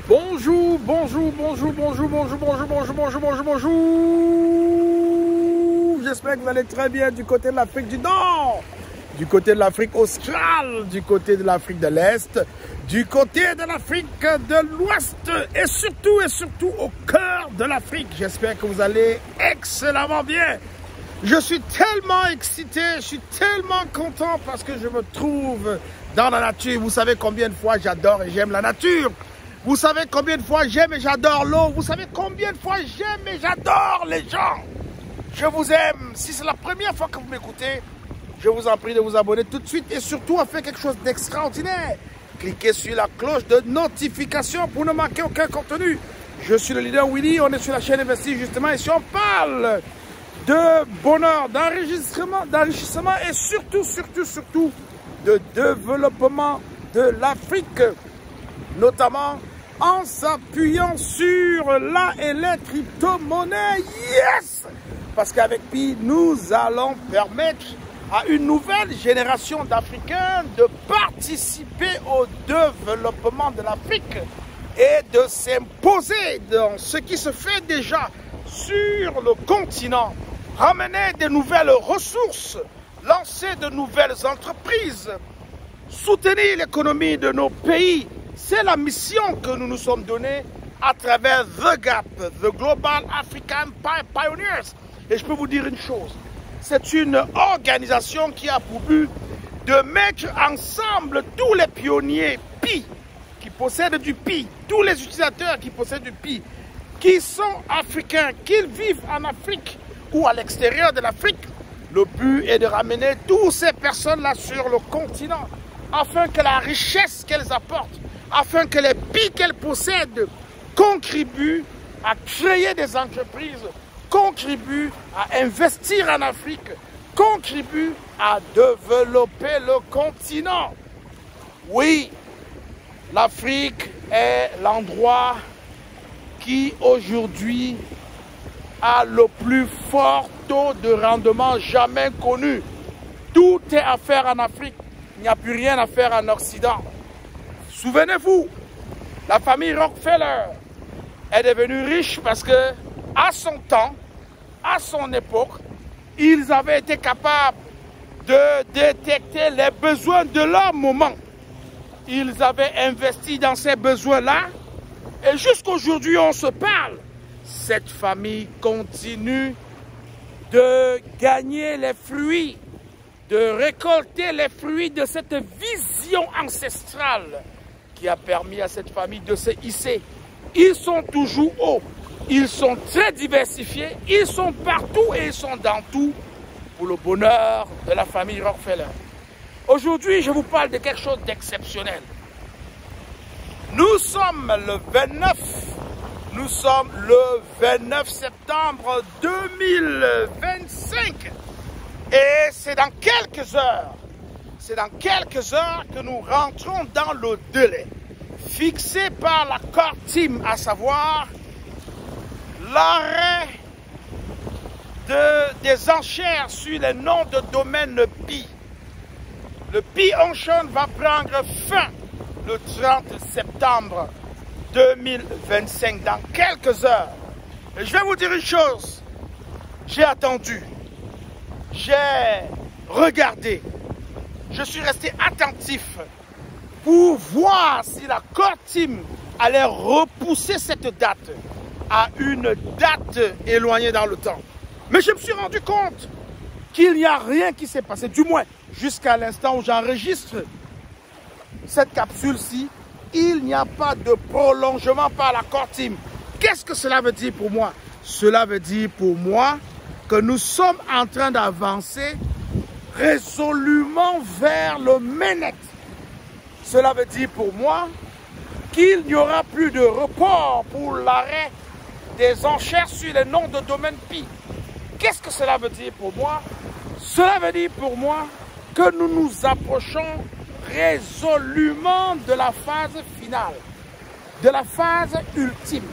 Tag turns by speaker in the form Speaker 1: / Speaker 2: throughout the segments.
Speaker 1: Bonjour, bonjour, bonjour, bonjour, bonjour, bonjour, bonjour, bonjour, bonjour, bonjour. J'espère que vous allez très bien du côté de l'Afrique du Nord, du côté de l'Afrique australe, du côté de l'Afrique de l'Est, du côté de l'Afrique de l'Ouest et surtout au cœur de l'Afrique. J'espère que vous allez excellemment bien. Je suis tellement excité, je suis tellement content parce que je me trouve dans la nature. Vous savez combien de fois j'adore et j'aime la nature. Vous savez combien de fois j'aime et j'adore l'eau. Vous savez combien de fois j'aime et j'adore les gens. Je vous aime. Si c'est la première fois que vous m'écoutez, je vous en prie de vous abonner tout de suite et surtout à faire quelque chose d'extraordinaire. Cliquez sur la cloche de notification pour ne manquer aucun contenu. Je suis le leader Willy, on est sur la chaîne Investi justement et si on parle de bonheur, d'enrichissement et surtout de développement de l'Afrique, notamment en s'appuyant sur la et les crypto-monnaies. Yes! Parce qu'avec Pi, nous allons permettre à une nouvelle génération d'Africains de participer au développement de l'Afrique et de s'imposer dans ce qui se fait déjà sur le continent. Ramener de nouvelles ressources, lancer de nouvelles entreprises, soutenir l'économie de nos pays. C'est la mission que nous nous sommes donnée à travers The Gap, The Global African Pioneers. Et je peux vous dire une chose, c'est une organisation qui a pour but de mettre ensemble tous les pionniers Pi qui possèdent du Pi, tous les utilisateurs qui possèdent du Pi, qui sont africains, qu'ils vivent en Afrique ou à l'extérieur de l'Afrique. Le but est de ramener toutes ces personnes-là sur le continent afin que la richesse qu'elles apportent, afin que les Pi qu'elles possèdent contribuent à créer des entreprises, contribuent à investir en Afrique, contribuent à développer le continent. Oui, l'Afrique est l'endroit qui aujourd'hui a le plus fort taux de rendement jamais connu. Tout est à faire en Afrique. Il n'y a plus rien à faire en Occident. Souvenez-vous, la famille Rockefeller est devenue riche parce que, à son temps, à son époque, ils avaient été capables de détecter les besoins de leur moment. Ils avaient investi dans ces besoins-là et jusqu'aujourd'hui, on se parle. Cette famille continue de gagner les fruits, de récolter les fruits de cette vision ancestrale qui a permis à cette famille de se hisser. Ils sont toujours hauts, ils sont très diversifiés, ils sont partout et ils sont dans tout pour le bonheur de la famille Rockefeller. Aujourd'hui, je vous parle de quelque chose d'exceptionnel. Nous sommes le 29 septembre 2025 et c'est dans quelques heures que nous rentrons dans le délai fixé par la Core Team, à savoir l'arrêt des enchères sur les noms de domaine Pi. Le Pi Auction va prendre fin le 30 septembre 2025, dans quelques heures. Et je vais vous dire une chose, j'ai attendu, j'ai regardé, je suis resté attentif pour voir si la Core Team allait repousser cette date à une date éloignée dans le temps. Mais je me suis rendu compte qu'il n'y a rien qui s'est passé, du moins jusqu'à l'instant où j'enregistre cette capsule-ci, il n'y a pas de prolongement par la Core Team. Qu'est-ce que cela veut dire pour moi? Cela veut dire pour moi que nous sommes en train d'avancer résolument vers le mainnet. Cela veut dire pour moi qu'il n'y aura plus de report pour l'arrêt des enchères sur les noms de domaine Pi. Qu'est-ce que cela veut dire pour moi? Cela veut dire pour moi que nous nous approchons résolument de la phase finale, de la phase ultime,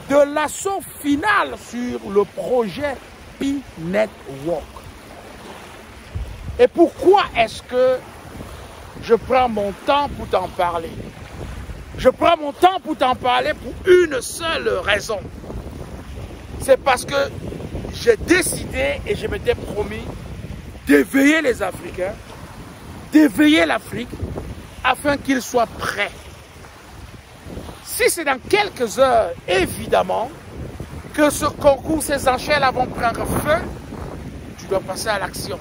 Speaker 1: de l'assaut final sur le projet Pi Network. Et pourquoi est-ce que je prends mon temps pour t'en parler? Je prends mon temps pour t'en parler pour une seule raison. C'est parce que j'ai décidé et je m'étais promis d'éveiller les Africains, d'éveiller l'Afrique, afin qu'ils soient prêts. Si c'est dans quelques heures, évidemment, que ce concours, ces enchères-là vont prendre feu, tu dois passer à l'action.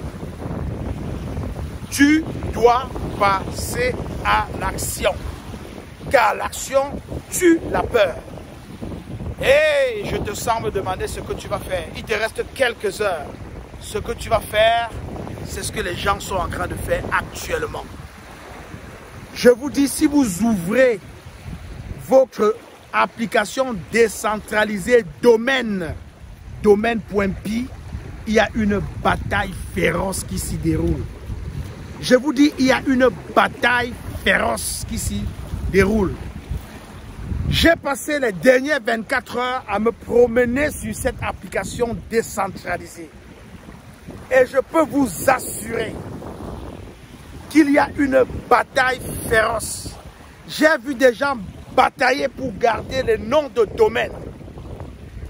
Speaker 1: Tu dois passer à l'action. Car l'action tue la peur. Et je te sens me demander ce que tu vas faire. Il te reste quelques heures. Ce que tu vas faire, c'est ce que les gens sont en train de faire actuellement. Je vous dis, si vous ouvrez votre application décentralisée domaine.pi, il y a une bataille féroce qui s'y déroule. Je vous dis, il y a une bataille féroce qui s'y déroule. J'ai passé les dernières 24 heures à me promener sur cette application décentralisée. Et je peux vous assurer qu'il y a une bataille féroce. J'ai vu des gens batailler pour garder les noms de domaine.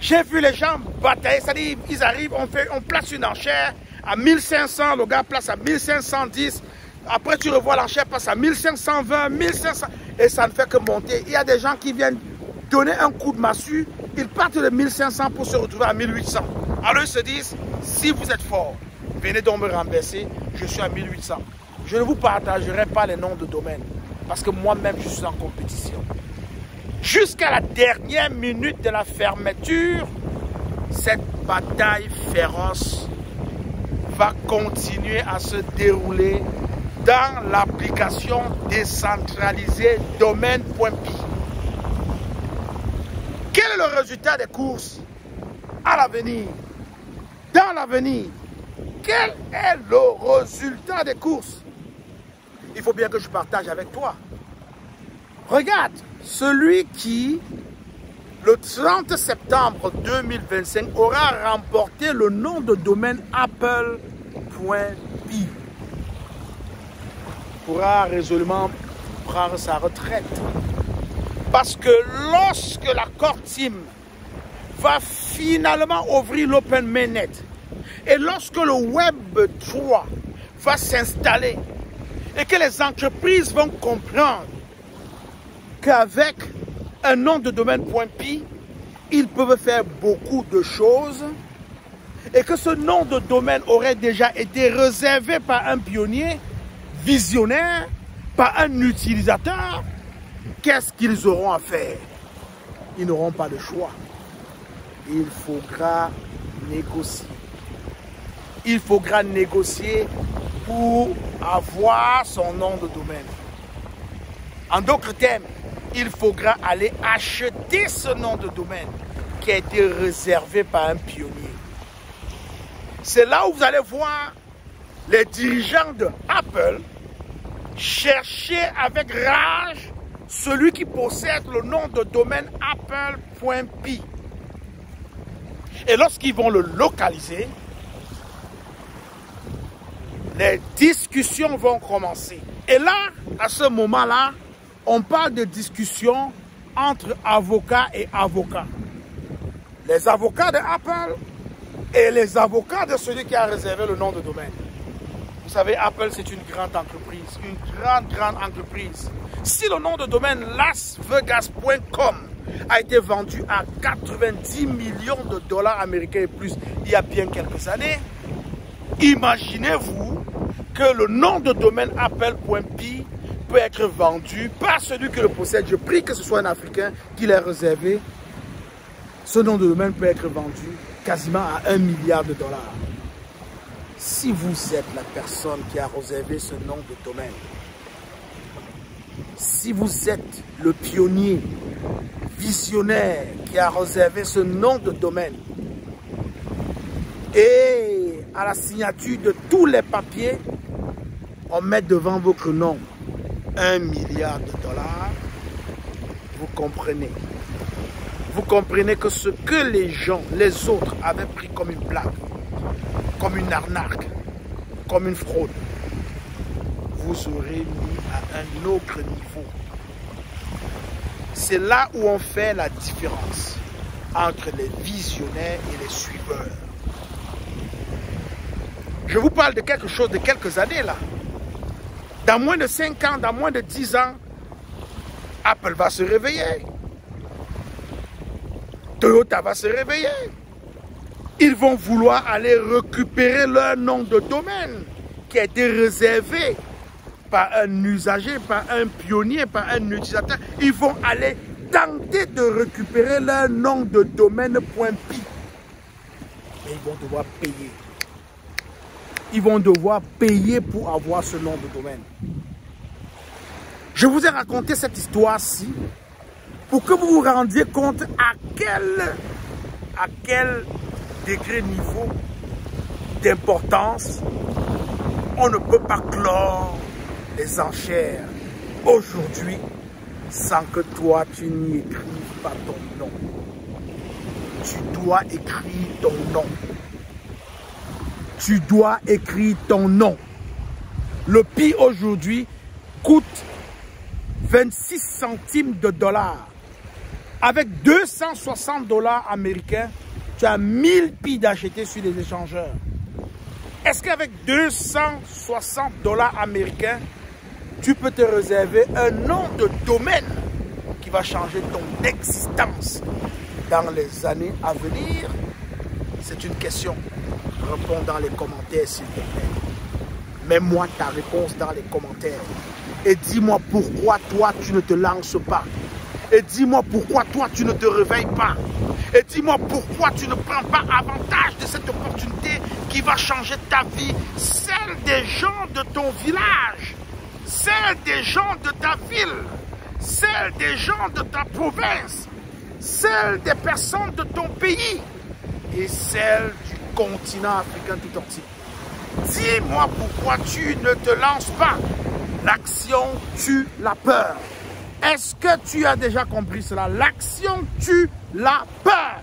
Speaker 1: J'ai vu les gens batailler, c'est-à-dire ils arrivent, on place une enchère à 1500, le gars place à 1510. Après, tu revois l'enchère passe à 1520, 1500, et ça ne fait que monter. Il y a des gens qui viennent donner un coup de massue, ils partent de 1500 pour se retrouver à 1800. Alors ils se disent, si vous êtes fort, venez donc me renverser, je suis à 1800. Je ne vous partagerai pas les noms de domaine, parce que moi-même, je suis en compétition. Jusqu'à la dernière minute de la fermeture, cette bataille féroce va continuer à se dérouler dans l'application décentralisée domaine.pi. Quel est le résultat des courses à l'avenir? Dans l'avenir, quel est le résultat des courses? Il faut bien que je partage avec toi. Regarde, celui qui, le 30 septembre 2025, aura remporté le nom de domaine apple.pi pourra résolument prendre sa retraite. Parce que lorsque la Core Team va finalement ouvrir l'Open Mainnet et lorsque le Web 3 va s'installer et que les entreprises vont comprendre qu'avec un nom de domaine.pi, ils peuvent faire beaucoup de choses et que ce nom de domaine aurait déjà été réservé par un pionnier visionnaire, par un utilisateur, qu'est-ce qu'ils auront à faire? Ils n'auront pas de choix. Il faudra négocier. Il faudra négocier pour avoir son nom de domaine. En d'autres termes, il faudra aller acheter ce nom de domaine qui a été réservé par un pionnier. C'est là où vous allez voir les dirigeants de Apple chercher avec rage celui qui possède le nom de domaine apple.pi. Et lorsqu'ils vont le localiser, les discussions vont commencer. Et là, à ce moment-là, on parle de discussions entre avocats et avocats. Les avocats de Apple et les avocats de celui qui a réservé le nom de domaine. Vous savez, Apple, c'est une grande entreprise, une grande entreprise. Si le nom de domaine lasvegas.com a été vendu à 90 millions de dollars américains et plus il y a bien quelques années, imaginez-vous que le nom de domaine apple.pi peut être vendu par celui qui le possède. Je prie que ce soit un Africain qui l'ait réservé. Ce nom de domaine peut être vendu quasiment à 1 milliard de dollars. Si vous êtes la personne qui a réservé ce nom de domaine, si vous êtes le pionnier, visionnaire qui a réservé ce nom de domaine, et à la signature de tous les papiers, on met devant votre nom 1 milliard de dollars, vous comprenez. Vous comprenez que ce que les gens, les autres avaient pris comme une blague, comme une arnaque, comme une fraude, vous serez mis à un autre niveau. c'est là où on fait la différence entre les visionnaires et les suiveurs. Je vous parle de quelque chose de quelques années là. Dans moins de 5 ans, dans moins de 10 ans, Apple va se réveiller. Toyota va se réveiller. Ils vont vouloir aller récupérer leur nom de domaine qui a été réservé par un usager, par un pionnier, par un utilisateur. Ils vont aller tenter de récupérer leur nom de domaine .pi. Mais ils vont devoir payer. Ils vont devoir payer pour avoir ce nom de domaine. Je vous ai raconté cette histoire-ci pour que vous vous rendiez compte à quel degré, niveau d'importance on ne peut pas clore les enchères aujourd'hui sans que toi tu n'y écrives pas ton nom. Tu dois écrire ton nom. Tu dois écrire ton nom. Le pi aujourd'hui coûte 26 centimes de dollars. Avec 260 dollars américains, tu as 1000 pi d'acheter sur les échangeurs. Est-ce qu'avec 260 dollars américains, tu peux te réserver un nom de domaine qui va changer ton existence dans les années à venir? C'est une question. Réponds dans les commentaires s'il te plaît. Mets-moi ta réponse dans les commentaires. Et dis-moi pourquoi toi tu ne te lances pas. Et dis-moi pourquoi toi tu ne te réveilles pas. Et dis-moi pourquoi tu ne prends pas avantage de cette opportunité qui va changer ta vie, celle des gens de ton village, celle des gens de ta ville, celle des gens de ta province, celle des personnes de ton pays et celle du continent africain tout entier. Dis-moi pourquoi tu ne te lances pas. L'action tue la peur. Est-ce que tu as déjà compris cela? L'action tue la peur.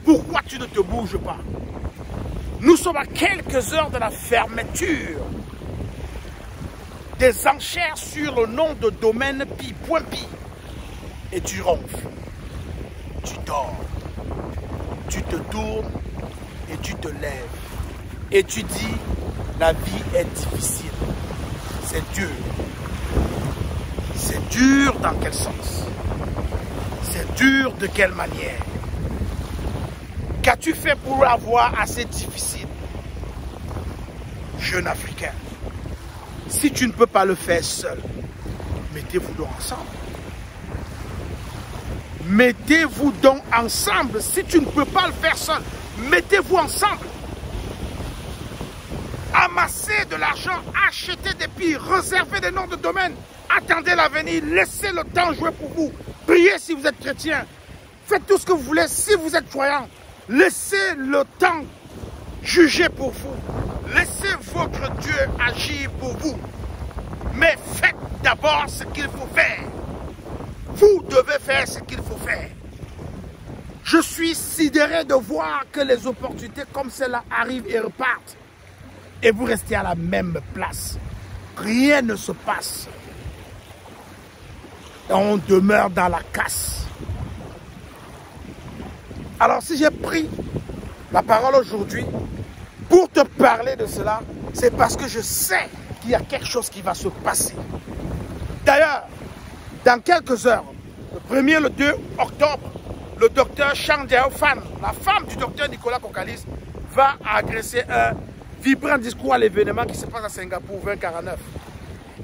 Speaker 1: Pourquoi tu ne te bouges pas? Nous sommes à quelques heures de la fermeture des enchères sur le nom de domaine pi.pi. Et tu ronfles, tu dors, tu te tournes et tu te lèves. Et tu dis, la vie est difficile, c'est dur. C'est dur dans quel sens? C'est dur de quelle manière? Qu'as-tu fait pour avoir assez difficile? Jeune Africain, si tu ne peux pas le faire seul, mettez-vous donc ensemble. Mettez-vous donc ensemble. Si tu ne peux pas le faire seul, mettez-vous ensemble. Amassez de l'argent, achetez des pis, réservez des noms de domaine. Attendez l'avenir, laissez le temps jouer pour vous. Priez si vous êtes chrétien. Faites tout ce que vous voulez si vous êtes croyant. Laissez le temps juger pour vous. Laissez votre Dieu agir pour vous. Mais faites d'abord ce qu'il faut faire. Vous devez faire ce qu'il faut faire. Je suis sidéré de voir que les opportunités comme celle-là arrivent et repartent. Et vous restez à la même place. Rien ne se passe. On demeure dans la casse. Alors si j'ai pris la parole aujourd'hui pour te parler de cela, c'est parce que je sais qu'il y a quelque chose qui va se passer. D'ailleurs, dans quelques heures, le 1er, le 2 octobre, le docteur Chang Diao-Fan, la femme du docteur Nicolas Kokalis, va adresser un vibrant discours à l'événement qui se passe à Singapour 2049.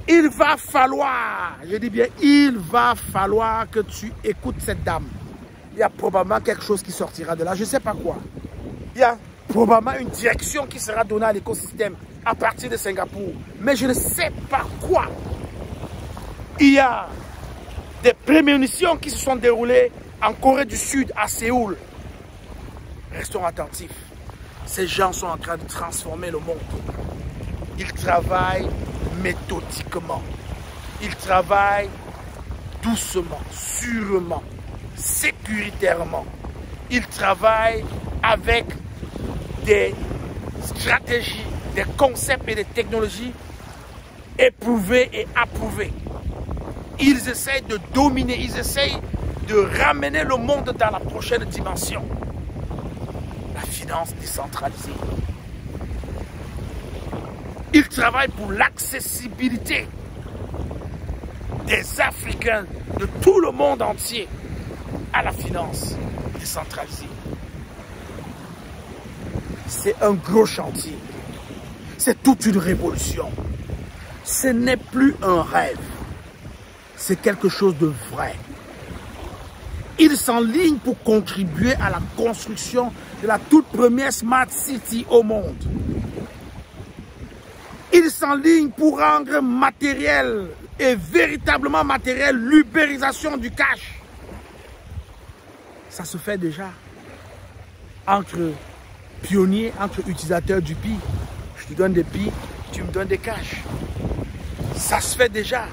Speaker 1: Il va falloir, je dis bien, il va falloir que tu écoutes cette dame. Il y a probablement quelque chose qui sortira de là, je ne sais pas quoi. Il y a probablement une direction qui sera donnée à l'écosystème à partir de Singapour. Mais je ne sais pas quoi. Il y a des prémunitions qui se sont déroulées en Corée du Sud, à Séoul. Restons attentifs. Ces gens sont en train de transformer le monde. Ils travaillent méthodiquement. Ils travaillent doucement, sûrement, sécuritairement. Ils travaillent avec des stratégies, des concepts et des technologies éprouvés et approuvés. Ils essayent de dominer, ils essayent de ramener le monde dans la prochaine dimension. La finance décentralisée. Ils travaillent pour l'accessibilité des Africains de tout le monde entier à la finance décentralisée. C'est un gros chantier. C'est toute une révolution. Ce n'est plus un rêve. C'est quelque chose de vrai. Ils s'enlignent pour contribuer à la construction de la toute première Smart City au monde. Ils s'enlignent pour rendre matériel et véritablement matériel l'ubérisation du cash. Ça se fait déjà entre pionniers, entre utilisateurs du PI. Je te donne des PI, tu me donnes des cash. Ça se fait déjà.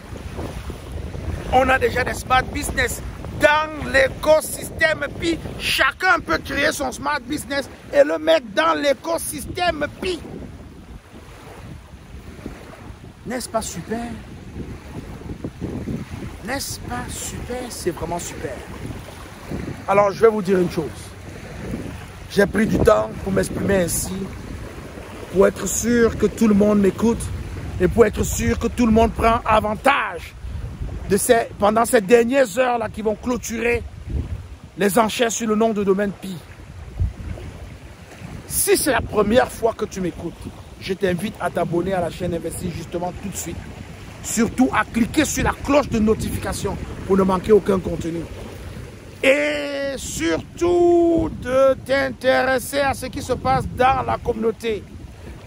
Speaker 1: On a déjà des smart business dans l'écosystème PI. Chacun peut créer son smart business et le mettre dans l'écosystème PI. N'est-ce pas super? N'est-ce pas super? C'est vraiment super. Alors, je vais vous dire une chose. J'ai pris du temps pour m'exprimer ainsi, pour être sûr que tout le monde m'écoute et pour être sûr que tout le monde prend avantage de pendant ces dernières heures-là qui vont clôturer les enchères sur le nom de domaine PI. Si c'est la première fois que tu m'écoutes, je t'invite à t'abonner à la chaîne Investir justement tout de suite. Surtout à cliquer sur la cloche de notification pour ne manquer aucun contenu. Et surtout de t'intéresser à ce qui se passe dans la communauté.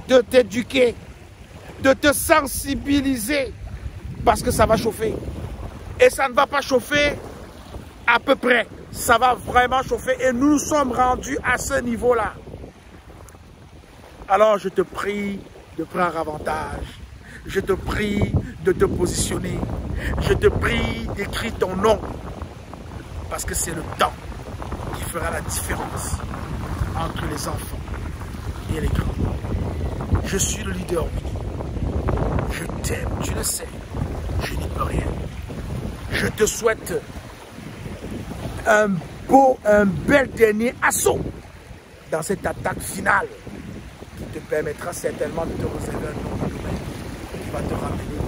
Speaker 1: De t'éduquer, de te sensibiliser parce que ça va chauffer. Et ça ne va pas chauffer à peu près. Ça va vraiment chauffer et nous sommes rendus à ce niveau-là. Alors je te prie de prendre avantage. Je te prie de te positionner. Je te prie d'écrire ton nom. Parce que c'est le temps qui fera la différence entre les enfants et les grands. Je suis le leader, oui. Je t'aime, tu le sais. Je n'y peux rien. Je te souhaite un bel dernier assaut dans cette attaque finale qui te permettra certainement de te réserver un nom de domaine qui va te ramener